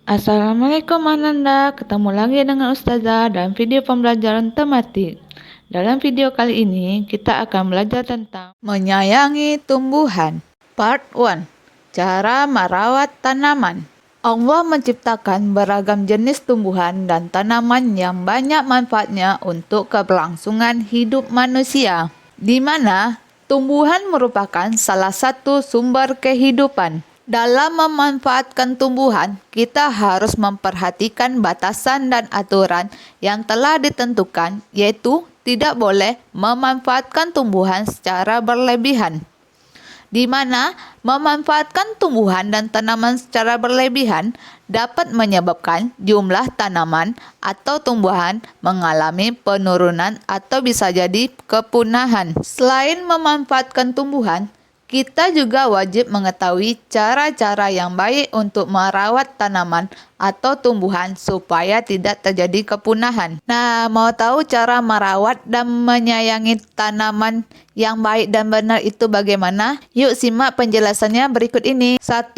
Assalamualaikum Ananda, ketemu lagi dengan Ustazah dalam video pembelajaran tematik. Dalam video kali ini, kita akan belajar tentang menyayangi tumbuhan. Part 1. Cara merawat tanaman. Allah menciptakan beragam jenis tumbuhan dan tanaman yang banyak manfaatnya untuk keberlangsungan hidup manusia, di mana tumbuhan merupakan salah satu sumber kehidupan. Dalam memanfaatkan tumbuhan, kita harus memperhatikan batasan dan aturan yang telah ditentukan, yaitu tidak boleh memanfaatkan tumbuhan secara berlebihan, di mana memanfaatkan tumbuhan dan tanaman secara berlebihan dapat menyebabkan jumlah tanaman atau tumbuhan mengalami penurunan atau bisa jadi kepunahan. Selain memanfaatkan tumbuhan, kita juga wajib mengetahui cara-cara yang baik untuk merawat tanaman atau tumbuhan supaya tidak terjadi kepunahan. Nah, mau tahu cara merawat dan menyayangi tanaman yang baik dan benar itu bagaimana? Yuk simak penjelasannya berikut ini. 1.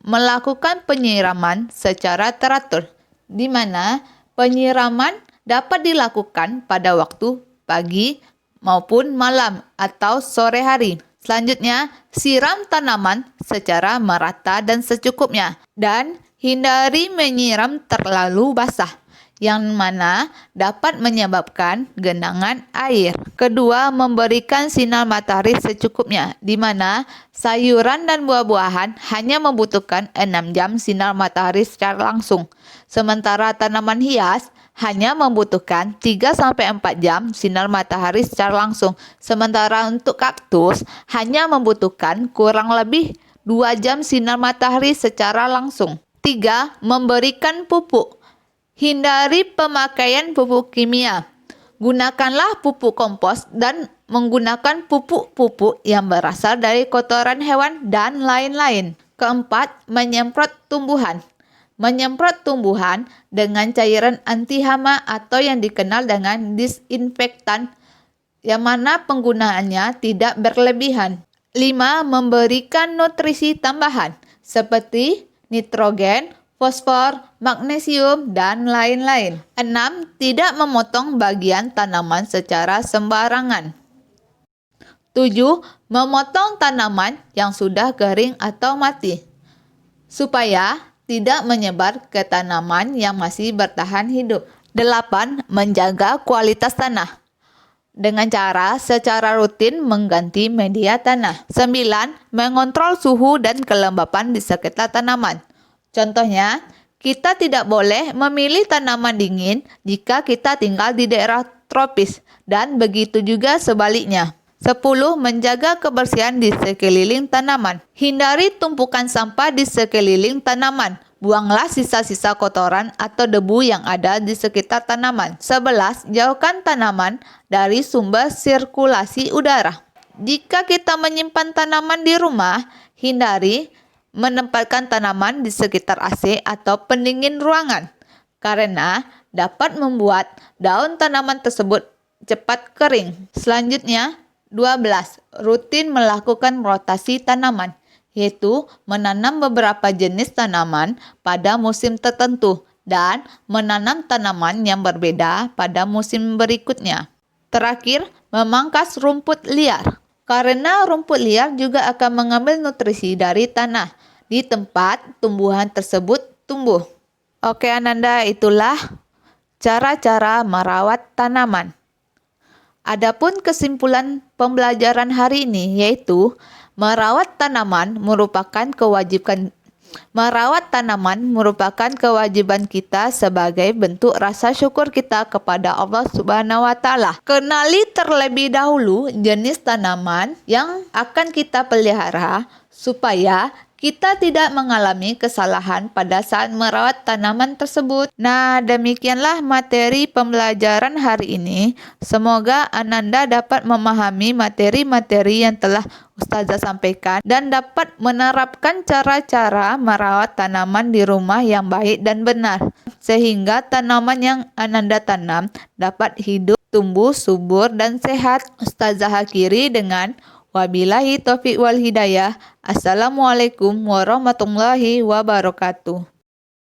Melakukan penyiraman secara teratur, di mana penyiraman dapat dilakukan pada waktu pagi maupun malam atau sore hari. Selanjutnya, siram tanaman secara merata dan secukupnya, dan hindari menyiram terlalu basah, yang mana dapat menyebabkan genangan air. Kedua, memberikan sinar matahari secukupnya, di mana sayuran dan buah-buahan hanya membutuhkan 6 jam sinar matahari secara langsung, sementara tanaman hias hanya membutuhkan 3-4 jam sinar matahari secara langsung. Sementara untuk kaktus hanya membutuhkan kurang lebih 2 jam sinar matahari secara langsung. 3. Memberikan pupuk. Hindari pemakaian pupuk kimia. Gunakanlah pupuk kompos dan menggunakan pupuk-pupuk yang berasal dari kotoran hewan dan lain-lain. Keempat, menyemprot tumbuhan. Menyemprot tumbuhan dengan cairan anti hama atau yang dikenal dengan disinfektan, yang mana penggunaannya tidak berlebihan. 5. Memberikan nutrisi tambahan seperti nitrogen, fosfor, magnesium, dan lain-lain. 6. Tidak memotong bagian tanaman secara sembarangan. 7. Memotong tanaman yang sudah kering atau mati, supaya tidak menyebar ke tanaman yang masih bertahan hidup. 8. Menjaga kualitas tanah dengan cara secara rutin mengganti media tanah. 9. Mengontrol suhu dan kelembapan di sekitar tanaman. Contohnya, kita tidak boleh memilih tanaman dingin jika kita tinggal di daerah tropis, dan begitu juga sebaliknya. 10. Menjaga kebersihan di sekeliling tanaman. Hindari tumpukan sampah di sekeliling tanaman. Buanglah sisa-sisa kotoran atau debu yang ada di sekitar tanaman. 11. Jauhkan tanaman dari sumber sirkulasi udara. Jika kita menyimpan tanaman di rumah, hindari menempatkan tanaman di sekitar AC atau pendingin ruangan, karena dapat membuat daun tanaman tersebut cepat kering. Selanjutnya, 12. Rutin melakukan rotasi tanaman, yaitu menanam beberapa jenis tanaman pada musim tertentu dan menanam tanaman yang berbeda pada musim berikutnya. Terakhir, memangkas rumput liar, karena rumput liar juga akan mengambil nutrisi dari tanah di tempat tumbuhan tersebut tumbuh. Oke Ananda, itulah cara-cara merawat tanaman. Adapun kesimpulan pembelajaran hari ini yaitu merawat tanaman merupakan kewajiban kita sebagai bentuk rasa syukur kita kepada Allah Subhanahu wa Ta'ala. Kenali terlebih dahulu jenis tanaman yang akan kita pelihara supaya kita tidak mengalami kesalahan pada saat merawat tanaman tersebut. Nah, demikianlah materi pembelajaran hari ini. Semoga Ananda dapat memahami materi-materi yang telah Ustazah sampaikan dan dapat menerapkan cara-cara merawat tanaman di rumah yang baik dan benar, sehingga tanaman yang Ananda tanam dapat hidup, tumbuh subur dan sehat. Ustazah akhiri dengan wabillahi taufiq wal hidayah. Assalamualaikum warahmatullahi wabarakatuh.